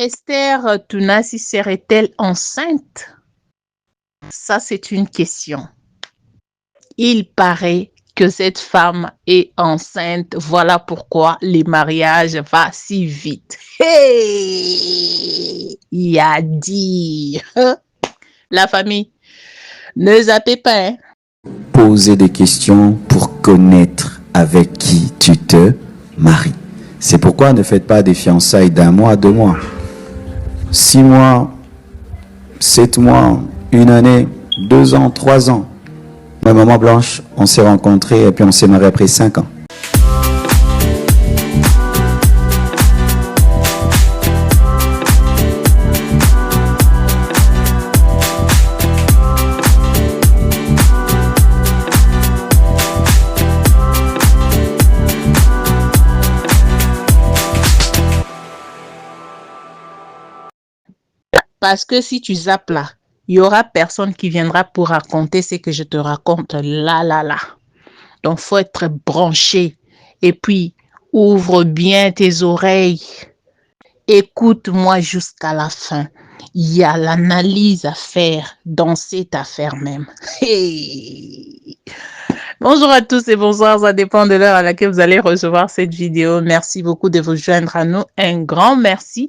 Esther Tunasi serait-elle enceinte? Ça, c'est une question. Il paraît que cette femme est enceinte. Voilà pourquoi les mariages vont si vite. Hey! Il y a dit. La famille, ne zappez pas. Hein? Poser des questions pour connaître avec qui tu te maries. C'est pourquoi ne faites pas des fiançailles d'1 mois, 2 mois, 6 mois, 7 mois, 1 année, 2 ans, 3 ans. Ma maman Blanche, on s'est rencontrés et puis on s'est mariés après 5 ans. Parce que si tu zappes là, il n'y aura personne qui viendra pour raconter ce que je te raconte là. Donc, il faut être branché. Et puis, ouvre bien tes oreilles. Écoute-moi jusqu'à la fin. Il y a l'analyse à faire dans cette affaire même. Hey. Bonjour à tous et bonsoir. Ça dépend de l'heure à laquelle vous allez recevoir cette vidéo. Merci beaucoup de vous joindre à nous. Un grand merci.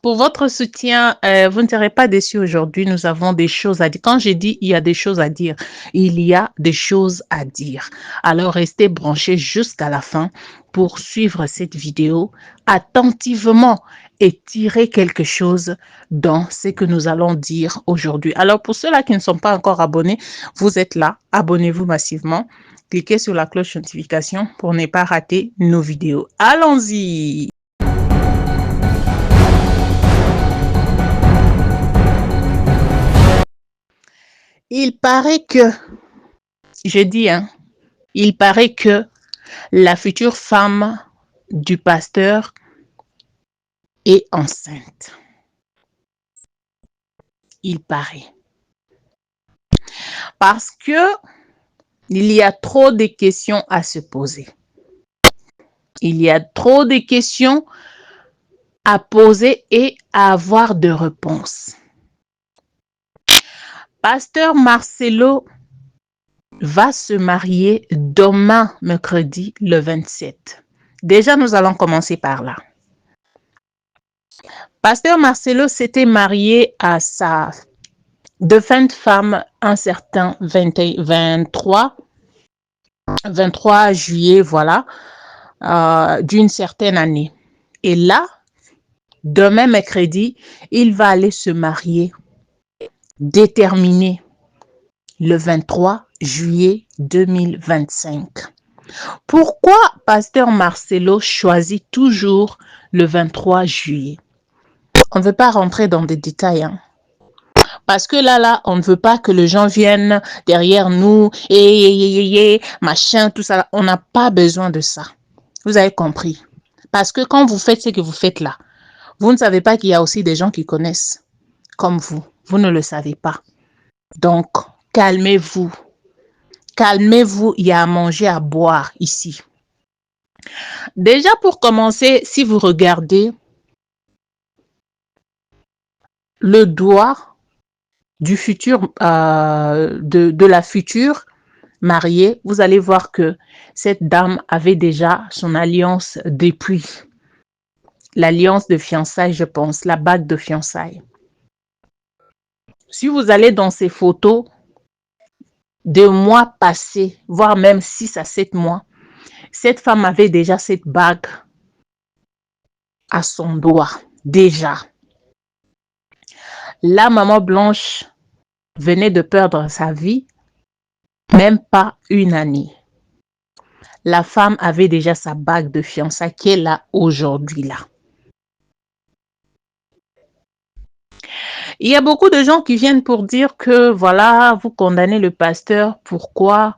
Pour votre soutien, vous ne serez pas déçus aujourd'hui. Nous avons des choses à dire. Quand j'ai dit il y a des choses à dire, il y a des choses à dire. Alors, restez branchés jusqu'à la fin pour suivre cette vidéo attentivement et tirer quelque chose dans ce que nous allons dire aujourd'hui. Alors, pour ceux-là qui ne sont pas encore abonnés, vous êtes là. Abonnez-vous massivement. Cliquez sur la cloche notification pour ne pas rater nos vidéos. Allons-y! Il paraît que, je dis, il paraît que la future femme du pasteur est enceinte. Il paraît. Parce que il y a trop de questions à se poser. Il y a trop de questions à poser et à avoir de réponses. Pasteur Marcelo va se marier demain, mercredi, le 27. Déjà, nous allons commencer par là. Pasteur Marcelo s'était marié à sa défunte femme un certain 23 juillet, voilà, d'une certaine année. Et là, demain, mercredi, il va aller se marier déterminé le 23 juillet 2025. Pourquoi Pasteur Marcelo choisit toujours le 23 juillet? On ne veut pas rentrer dans des détails. Parce que là, on ne veut pas que les gens viennent derrière nous et machin, tout ça. On n'a pas besoin de ça. Vous avez compris? Parce que quand vous faites ce que vous faites là, vous ne savez pas qu'il y a aussi des gens qui connaissent comme vous. Vous ne le savez pas. Donc, calmez-vous. Calmez-vous, il y a à manger, à boire ici. Déjà, pour commencer, si vous regardez le doigt du futur, de la future mariée, vous allez voir que cette dame avait déjà son alliance depuis. L'alliance de fiançailles, je pense, la bague de fiançailles. Si vous allez dans ces photos de mois passés, voire même 6 à 7 mois, cette femme avait déjà cette bague à son doigt, déjà. La maman Blanche venait de perdre sa vie, même pas 1 année. La femme avait déjà sa bague de fiançailles qu'elle a aujourd'hui là. Il y a beaucoup de gens qui viennent pour dire que voilà, vous condamnez le pasteur. Pourquoi?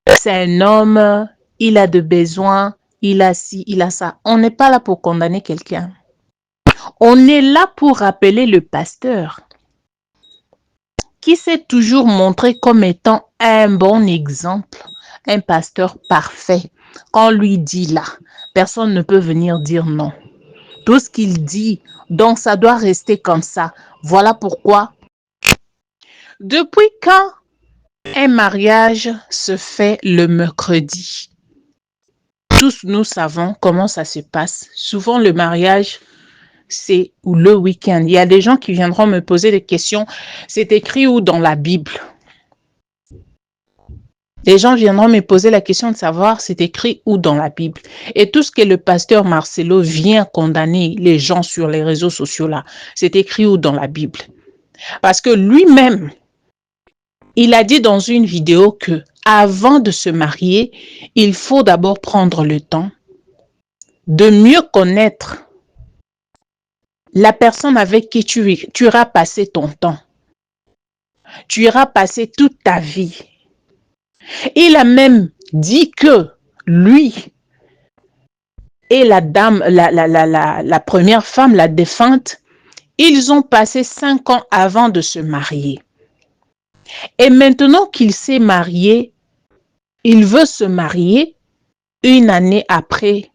C'est un homme, il a de besoins, il a ci, il a ça. On n'est pas là pour condamner quelqu'un. On est là pour rappeler le pasteur qui s'est toujours montré comme étant un bon exemple, un pasteur parfait. Quand on lui dit là, personne ne peut venir dire non. tout ce qu'il dit. Donc, ça doit rester comme ça. Voilà pourquoi, depuis quand un mariage se fait le mercredi? Tous nous savons comment ça se passe. Souvent, le mariage, c'est le week-end. Il y a des gens qui viendront me poser des questions. C'est écrit où dans la Bible? Les gens viendront me poser la question de savoir c'est écrit où dans la Bible. Et tout ce que le pasteur Marcelo vient condamner les gens sur les réseaux sociaux là, c'est écrit où dans la Bible? Parce que lui-même, il a dit dans une vidéo que avant de se marier, il faut d'abord prendre le temps de mieux connaître la personne avec qui tu iras passer ton temps. Tu iras passer toute ta vie. Il a même dit que lui et la dame, la première femme, la défunte, ils ont passé 5 ans avant de se marier. Et maintenant qu'il s'est marié, il veut se marier 1 année après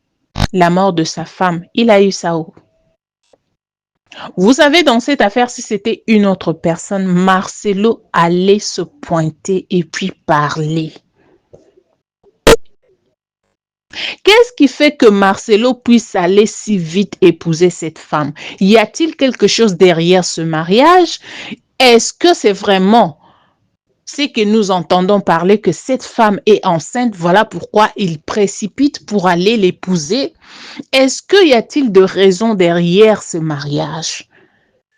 la mort de sa femme. Il a eu ça où? Vous savez, dans cette affaire, si c'était une autre personne, Marcelo allait se pointer et puis parler. Qu'est-ce qui fait que Marcelo puisse aller si vite épouser cette femme? Y a-t-il quelque chose derrière ce mariage? Est-ce que c'est vraiment ce que nous entendons parler que cette femme est enceinte? Voilà pourquoi il précipite pour aller l'épouser. Est-ce qu'il y a-t-il de raisons derrière ce mariage?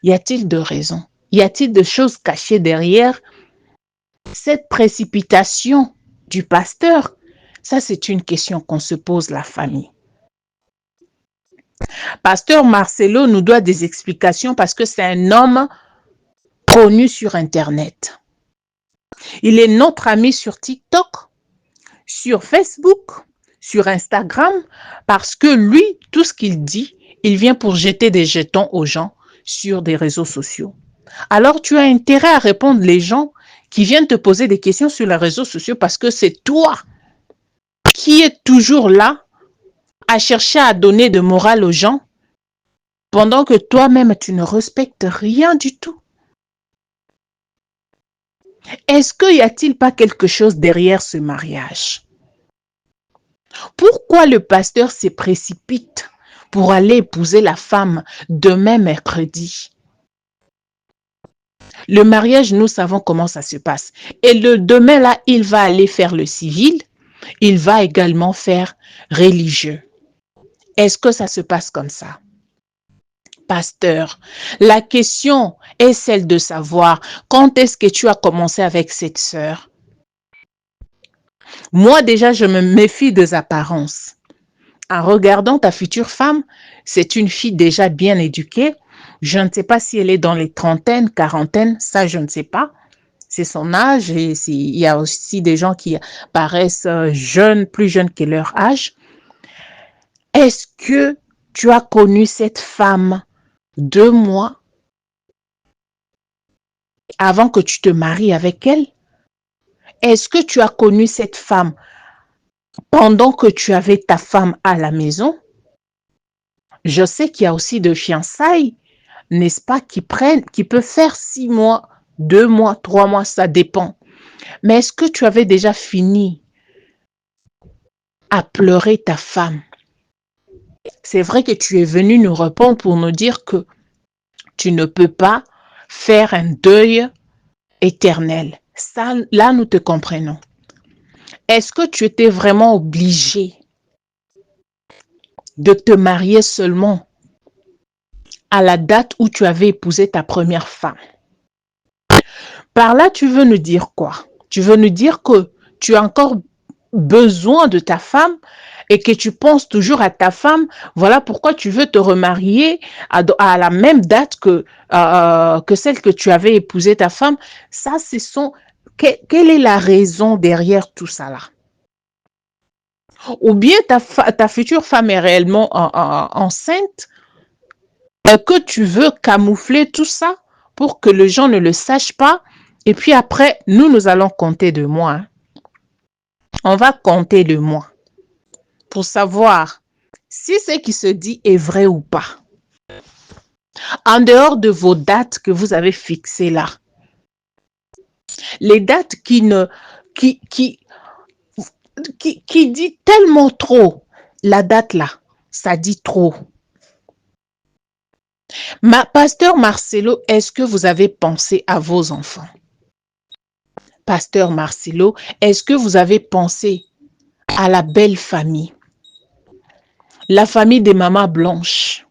Y a-t-il de raisons? Y a-t-il de choses cachées derrière cette précipitation du pasteur? Ça, c'est une question qu'on se pose, la famille. Pasteur Marcelo nous doit des explications parce que c'est un homme connu sur Internet. Il est notre ami sur TikTok, sur Facebook, sur Instagram, parce que lui, tout ce qu'il dit, il vient pour jeter des jetons aux gens sur des réseaux sociaux. Alors, tu as intérêt à répondre les gens qui viennent te poser des questions sur les réseaux sociaux parce que c'est toi qui es toujours là à chercher à donner de morale aux gens pendant que toi-même, tu ne respectes rien du tout. Est-ce qu'il n'y a-t-il pas quelque chose derrière ce mariage? Pourquoi le pasteur se précipite pour aller épouser la femme demain mercredi? Le mariage, nous savons comment ça se passe. Et le demain, là, il va aller faire le civil. Il va également faire religieux. Est-ce que ça se passe comme ça? Pasteur, la question est celle de savoir quand est-ce que tu as commencé avec cette sœur? Moi, déjà, je me méfie des apparences. En regardant ta future femme, c'est une fille déjà bien éduquée. Je ne sais pas si elle est dans les trentaines, quarantaines, ça, je ne sais pas. C'est son âge et il y a aussi des gens qui paraissent jeunes, plus jeunes que leur âge. Est-ce que tu as connu cette femme 2 mois avant que tu te maries avec elle? Est-ce que tu as connu cette femme pendant que tu avais ta femme à la maison? Je sais qu'il y a aussi de fiançailles, n'est-ce pas, qui peuvent faire 6 mois, 2 mois, 3 mois, ça dépend. Mais est-ce que tu avais déjà fini à pleurer ta femme? C'est vrai que tu es venu nous répondre pour nous dire que tu ne peux pas faire un deuil éternel. Ça, là, nous te comprenons. Est-ce que tu étais vraiment obligé de te marier seulement à la date où tu avais épousé ta première femme? Par là, tu veux nous dire quoi? Tu veux nous dire que tu as encore besoin de ta femme et que tu penses toujours à ta femme, voilà pourquoi tu veux te remarier à la même date que celle que tu avais épousé ta femme. Ça, quelle est la raison derrière tout ça là? Ou bien ta future femme est réellement enceinte, que tu veux camoufler tout ça pour que les gens ne le sachent pas, et puis après, nous allons compter de mois. Hein. On va compter de mois pour savoir si ce qui se dit est vrai ou pas. En dehors de vos dates que vous avez fixées là, les dates qui dit tellement trop, la date là, ça dit trop. Pasteur Marcelo, est-ce que vous avez pensé à vos enfants? Pasteur Marcelo, est-ce que vous avez pensé à la belle famille? La famille des mamans blanches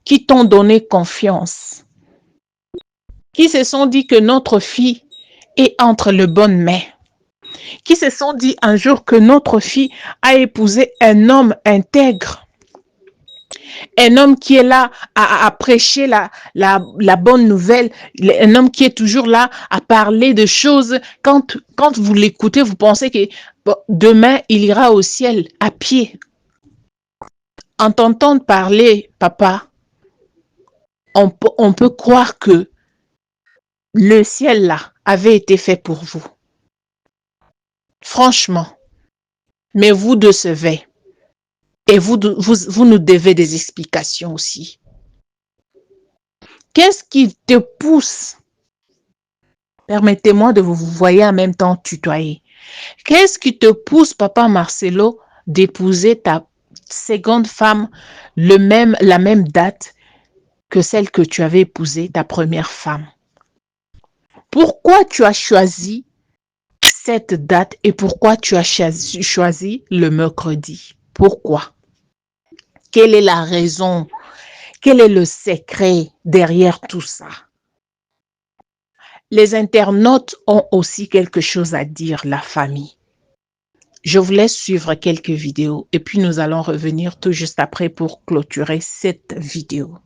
qui t'ont donné confiance, qui se sont dit que notre fille est entre les bonnes mains, qui se sont dit un jour que notre fille a épousé un homme intègre, un homme qui est là à prêcher la bonne nouvelle, un homme qui est toujours là à parler de choses. Quand vous l'écoutez, vous pensez que bon, demain, il ira au ciel à pied. En t'entendant parler, papa, on peut croire que le ciel là avait été fait pour vous. Franchement. Mais vous décevez. Et vous nous devez des explications aussi. Qu'est-ce qui te pousse? Permettez-moi de vous voyer en même temps tutoyer. Qu'est-ce qui te pousse, papa Marcelo, d'épouser ta seconde femme la même date que celle que tu avais épousée, ta première femme? Pourquoi tu as choisi cette date et pourquoi tu as choisi le mercredi? Pourquoi? Quelle est la raison? Quel est le secret derrière tout ça? Les internautes ont aussi quelque chose à dire, la famille. Je vous laisse suivre quelques vidéos et puis nous allons revenir tout juste après pour clôturer cette vidéo.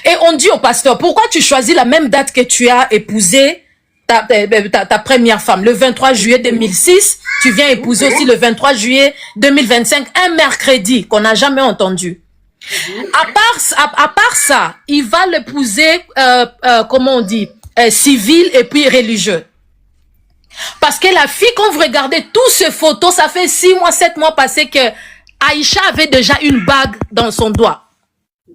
Et on dit au pasteur, pourquoi tu choisis la même date que tu as épousé ta première femme, le 23 juillet 2006, tu viens épouser aussi le 23 juillet 2025, un mercredi qu'on n'a jamais entendu. À part ça, il va l'épouser, comment on dit, civil et puis religieux. Parce que la fille, quand vous regardez toutes ces photos, ça fait 6 mois, 7 mois passés que Aïcha avait déjà une bague dans son doigt.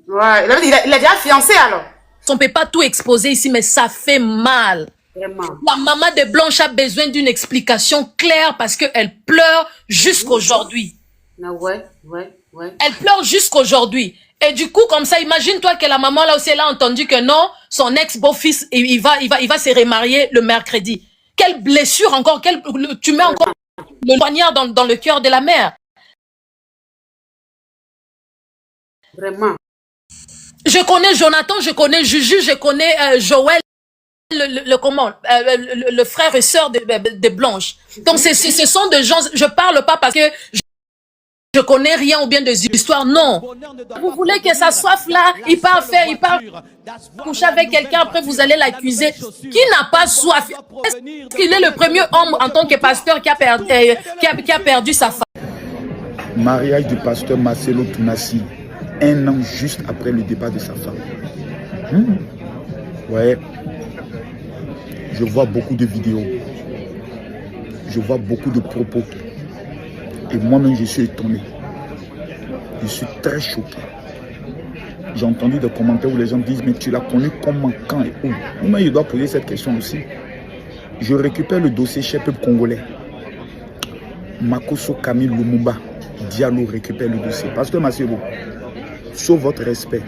Ouais, il est déjà fiancé alors. On ne peut pas tout exposer ici, mais ça fait mal. Vraiment. La maman de Blanche a besoin d'une explication claire parce qu'elle pleure jusqu'aujourd'hui. Ouais. Elle pleure jusqu'aujourd'hui. Et du coup, comme ça, imagine-toi que la maman là aussi, elle a entendu que non, son ex-beau-fils, il va se remarier le mercredi. Quelle blessure encore, tu mets encore le poignard dans le cœur de la mère. Vraiment. Je connais Jonathan, je connais Juju, je connais Joël, le frère et sœur de Blanche. Donc ce sont des gens, je parle pas parce que je connais rien ou bien des histoires, non. Vous voulez que ça soit là, il part coucher avec quelqu'un, après vous allez l'accuser. Qui n'a pas soif? Est-ce qu'il est le premier homme en tant que pasteur qui a perdu sa femme? Mariage du pasteur Marcelo Tounassi, 1 an juste après le départ de sa femme. Ouais. Je vois beaucoup de vidéos. Je vois beaucoup de propos. Et moi-même, je suis étonné. Je suis très choqué. J'ai entendu des commentaires où les gens disent, mais tu l'as connu comment, quand et où? Moi, je dois poser cette question aussi. Je récupère le dossier chez Peuple Congolais. Makoso Camille Lumumba Diallo récupère le dossier. Pasteur Marcelo, sauf votre respect,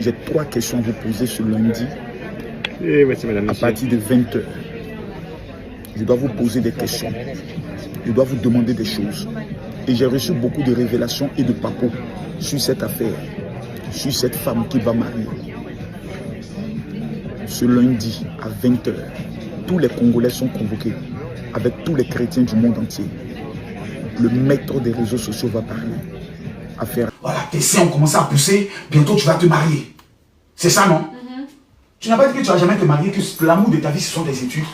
j'ai 3 questions à vous poser ce lundi à partir de 20 h. Je dois vous poser des questions. Je dois vous demander des choses. Et j'ai reçu beaucoup de révélations et de papos sur cette affaire, sur cette femme qui va marier. Ce lundi à 20 h, tous les Congolais sont convoqués avec tous les chrétiens du monde entier. Le maître des réseaux sociaux va parler. Affaire. Voilà, tes seins ont commencé à pousser, bientôt tu vas te marier. C'est ça, non? Tu n'as pas dit que tu vas jamais te marier, que l'amour de ta vie, ce sont des études.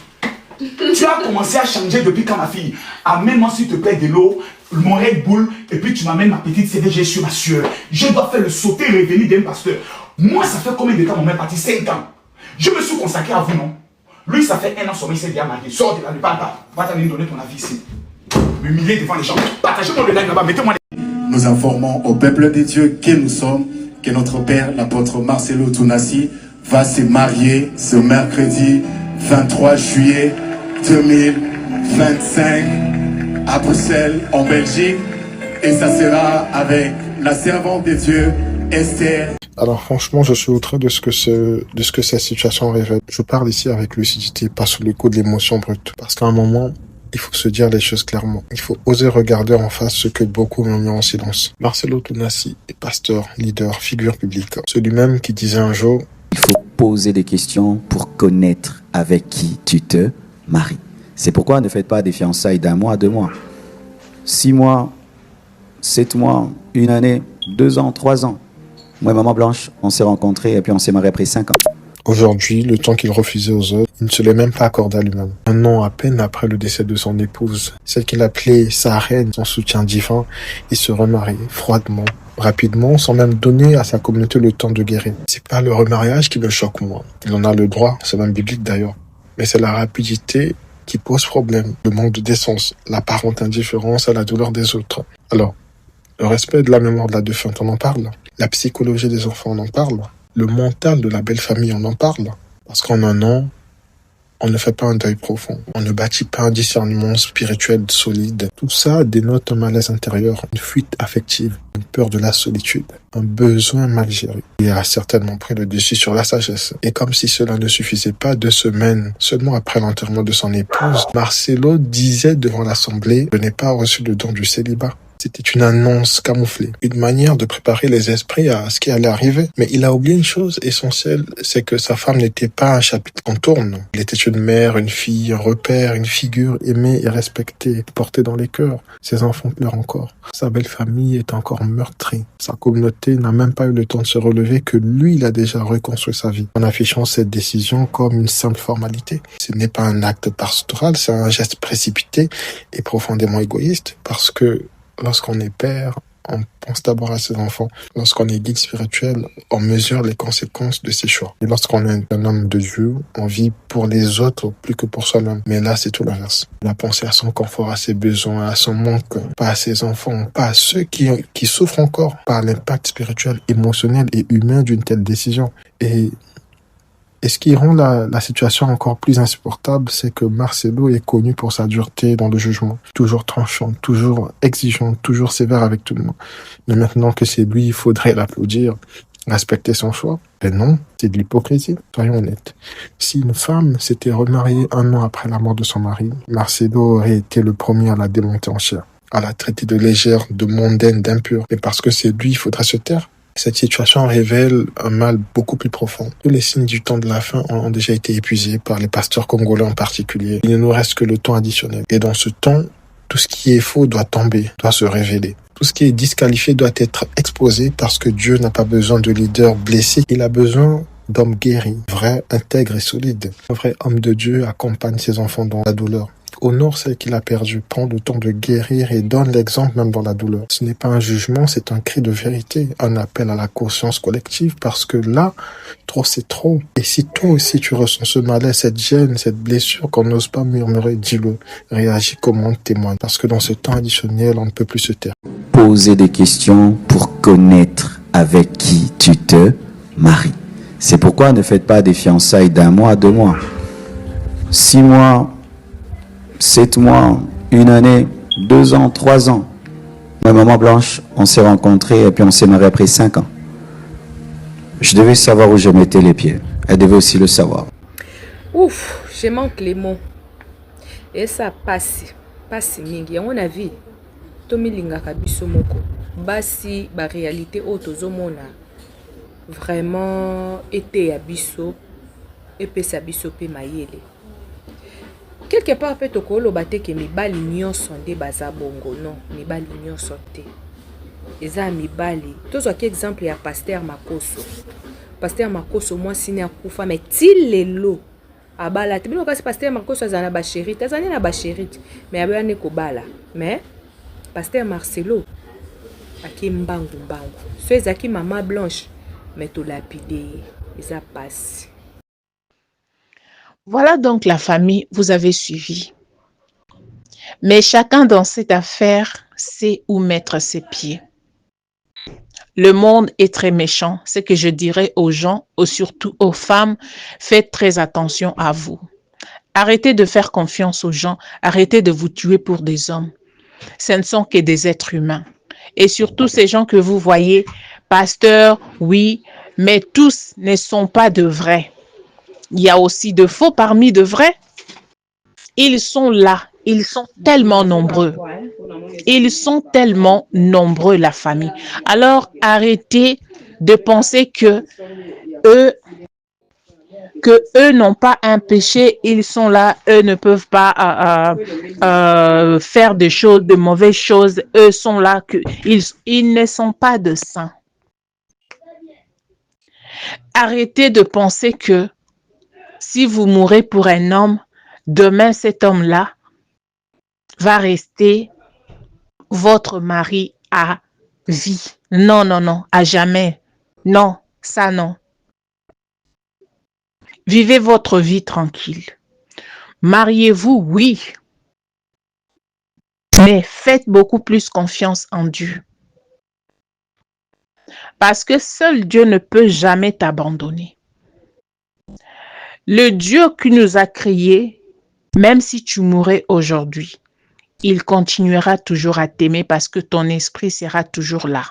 Tu as commencé à changer depuis quand, ma fille? Amène-moi s'il te plaît de l'eau, mon Red Bull, et puis tu m'amènes ma petite CDG sur ma sueur. Je dois faire le sauter et revenir d'un pasteur. Moi, ça fait combien de temps mon mère est parti? 5 ans. Je me suis consacré à vous, non? Lui, ça fait 1 an, son il s'est déjà marié. Sors de là, ne parle pas. Va t'aller donner ton avis ici. M'humilier devant les gens. Partagez-moi le like là-bas, mettez-moi les... Nous informons au peuple de Dieu qui nous sommes que notre père, l'apôtre Marcelo Tounassi, va se marier ce mercredi 23 juillet 2025 à Bruxelles, en Belgique. Et ça sera avec la servante de Dieu, Esther. Alors franchement, je suis outré de ce que cette situation révèle. Je parle ici avec lucidité, pas sous le coup de l'émotion brute. Parce qu'à un moment, il faut se dire les choses clairement. Il faut oser regarder en face ce que beaucoup murmurent en silence. Marcelo Tounassi est pasteur, leader, figure publique. Celui-même qui disait un jour: Il faut poser des questions pour connaître avec qui tu te maries. C'est pourquoi ne faites pas des fiançailles d'1 mois, 2 mois, 6 mois, 7 mois, 1 année, 2 ans, 3 ans. Moi et Maman Blanche, on s'est rencontrés et puis on s'est mariés après 5 ans. Aujourd'hui, le temps qu'il refusait aux autres, il ne se l'est même pas accordé à lui-même. 1 an à peine après le décès de son épouse, celle qu'il appelait sa reine, son soutien divin, il se remarie froidement, rapidement, sans même donner à sa communauté le temps de guérir. C'est pas le remariage qui me choque moi. Il en a le droit, c'est même biblique d'ailleurs. Mais c'est la rapidité qui pose problème, le manque de décence, l'apparente indifférence à la douleur des autres. Alors, le respect de la mémoire de la défunte, on en parle. La psychologie des enfants, on en parle. Le mental de la belle famille, on en parle. Parce qu'en 1 an, on ne fait pas un deuil profond. On ne bâtit pas un discernement spirituel solide. Tout ça dénote un malaise intérieur, une fuite affective, une peur de la solitude, un besoin mal géré. Il a certainement pris le dessus sur la sagesse. Et comme si cela ne suffisait pas, 2 semaines seulement après l'enterrement de son épouse, Marcelo disait devant l'Assemblée: je n'ai pas reçu le don du célibat. C'était une annonce camouflée, une manière de préparer les esprits à ce qui allait arriver. Mais il a oublié une chose essentielle, c'est que sa femme n'était pas un chapitre qu'on tourne. Elle était une mère, une fille, un repère, une figure aimée et respectée, portée dans les cœurs. Ses enfants pleurent encore. Sa belle famille est encore meurtrie. Sa communauté n'a même pas eu le temps de se relever que lui, il a déjà reconstruit sa vie, en affichant cette décision comme une simple formalité. Ce n'est pas un acte pastoral, c'est un geste précipité et profondément égoïste, parce que lorsqu'on est père, on pense d'abord à ses enfants. Lorsqu'on est guide spirituel, on mesure les conséquences de ses choix. Et lorsqu'on est un homme de Dieu, on vit pour les autres plus que pour soi-même. Mais là, c'est tout l'inverse. Il a pensé à son confort, à ses besoins, à son manque, pas à ses enfants, pas à ceux qui souffrent encore par l'impact spirituel, émotionnel et humain d'une telle décision. Et ce qui rend la situation encore plus insupportable, c'est que Marcelo est connu pour sa dureté dans le jugement. Toujours tranchant, toujours exigeant, toujours sévère avec tout le monde. Mais maintenant que c'est lui, il faudrait l'applaudir, respecter son choix. Mais non, c'est de l'hypocrisie, soyons honnêtes. Si une femme s'était remariée 1 an après la mort de son mari, Marcelo aurait été le premier à la démonter en chair, à la traiter de légère, de mondaine, d'impure. Mais parce que c'est lui, il faudrait se taire. Cette situation révèle un mal beaucoup plus profond. Tous les signes du temps de la fin ont déjà été épuisés par les pasteurs congolais en particulier. Il ne nous reste que le temps additionnel. Et dans ce temps, tout ce qui est faux doit tomber, doit se révéler. Tout ce qui est disqualifié doit être exposé parce que Dieu n'a pas besoin de leaders blessés. Il a besoin d'hommes guéris, vrais, intègres et solides. Un vrai homme de Dieu accompagne ses enfants dans la douleur. Honore celle qu'il a perdue, prend le temps de guérir et donne l'exemple même dans la douleur. Ce n'est pas un jugement, c'est un cri de vérité, un appel à la conscience collective, parce que là, trop c'est trop. Et si toi aussi tu ressens ce malaise, cette gêne, cette blessure qu'on n'ose pas murmurer, dis-le, réagis, commente, témoigne, parce que dans ce temps additionnel, on ne peut plus se taire. Poser des questions pour connaître avec qui tu te maries. C'est pourquoi ne faites pas des fiançailles d'1 mois, 2 mois, 6 mois, 7 mois, 1 année, 2 ans, 3 ans. Moi et Maman Blanche, on s'est rencontrés et puis on s'est mariés après 5 ans. Je devais savoir où je mettais les pieds. Elle devait aussi le savoir. Ouf, je manque les mots. Et ça passe mingi. À mon avis, Tomi Lingaka biso moko. Basi, ba réalité otozomona. Vraiment, été à biso, epesa biso pe mayele. Quelque part, peut être que mibali nyonso nde baza bongo. Non, mibali nyonso te. Eza mibali. Tozo ki exemple ya Pasteur Makoso. Pasteur Makoso, moi, sine akufa, mais til lelo. Abala. Tibino kasi Pasteur Makoso azana ba chérite. Azana na ba chérite. Mais abala ne kobala. Mais, Pasteur Marcelo, aki mbangu. So ezaki Maman Blanche, mais to lapide. Eza passe. Voilà donc la famille, vous avez suivi. Mais chacun dans cette affaire sait où mettre ses pieds. Le monde est très méchant. Ce que je dirais aux gens, surtout aux femmes, faites très attention à vous. Arrêtez de faire confiance aux gens. Arrêtez de vous tuer pour des hommes. Ce ne sont que des êtres humains. Et surtout ces gens que vous voyez, pasteurs, oui, mais tous ne sont pas de vrais. Il y a aussi de faux parmi de vrais. Ils sont là. Ils sont tellement nombreux. Ils sont tellement nombreux, la famille. Alors, arrêtez de penser que eux n'ont pas un péché, ils sont là, eux ne peuvent pas faire des choses, de mauvaises choses, eux sont là, ils ne sont pas de saints. Arrêtez de penser que si vous mourrez pour un homme, demain cet homme-là va rester votre mari à vie. Non, non, non, à jamais. Non, ça non. Vivez votre vie tranquille. Mariez-vous, oui. Mais faites beaucoup plus confiance en Dieu. Parce que seul Dieu ne peut jamais t'abandonner. Le Dieu qui nous a créés, même si tu mourrais aujourd'hui, il continuera toujours à t'aimer parce que ton esprit sera toujours là.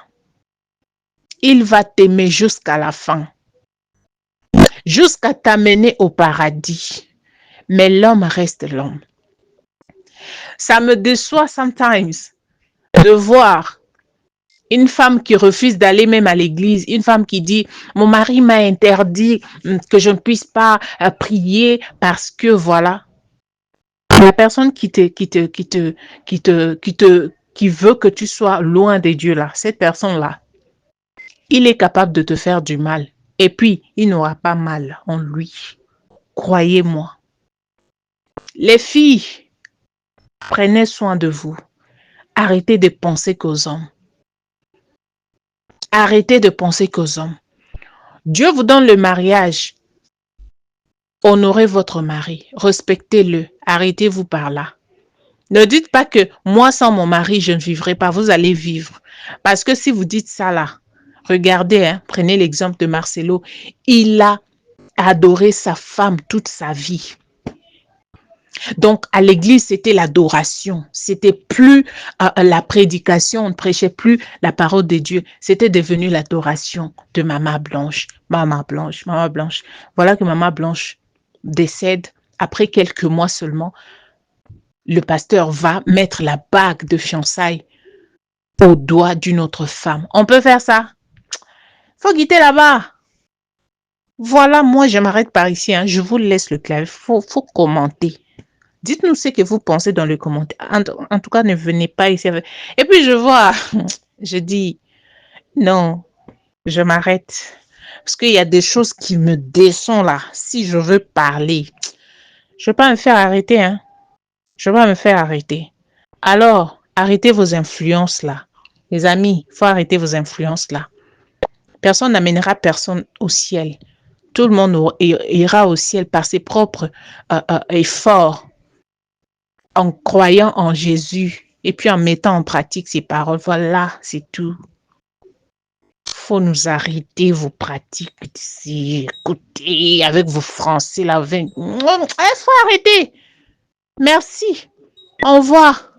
Il va t'aimer jusqu'à la fin. Jusqu'à t'amener au paradis. Mais l'homme reste l'homme. Ça me déçoit sometimes de voir une femme qui refuse d'aller même à l'église, une femme qui dit « Mon mari m'a interdit que je ne puisse pas prier parce que voilà. » La personne qui veut que tu sois loin de Dieu là, cette personne-là, il est capable de te faire du mal. Et puis, il n'aura pas mal en lui. Croyez-moi. Les filles, prenez soin de vous. Arrêtez de penser qu'aux hommes. Arrêtez de penser qu'aux hommes. Dieu vous donne le mariage. Honorez votre mari. Respectez-le. Arrêtez-vous par là. Ne dites pas que moi, sans mon mari, je ne vivrai pas. Vous allez vivre. Parce que si vous dites ça là, regardez, hein, prenez l'exemple de Marcelo. Il a adoré sa femme toute sa vie. Donc, à l'église, c'était l'adoration. C'était plus la prédication. On ne prêchait plus la parole de Dieu. C'était devenu l'adoration de Maman Blanche. Maman Blanche, Maman Blanche. Voilà que Maman Blanche décède. Après quelques mois seulement, le pasteur va mettre la bague de fiançailles au doigt d'une autre femme. On peut faire ça? Faut quitter là-bas. Voilà, moi, je m'arrête par ici. Hein. Je vous laisse le clavier. Faut commenter. Dites-nous ce que vous pensez dans le commentaire. En tout cas, ne venez pas ici. Et puis, je vois, je dis, non, je m'arrête. Parce qu'il y a des choses qui me descendent là. Si je veux parler, je ne vais pas me faire arrêter. Hein. Je ne vais pas me faire arrêter. Alors, arrêtez vos influences là. Les amis, il faut arrêter vos influences là. Personne n'amènera personne au ciel. Tout le monde ira au ciel par ses propres efforts. En croyant en Jésus et puis en mettant en pratique ses paroles. Voilà, c'est tout. Faut nous arrêter vos pratiques ici. Écoutez, avec vos français là. Il faut arrêter. Merci. Au revoir.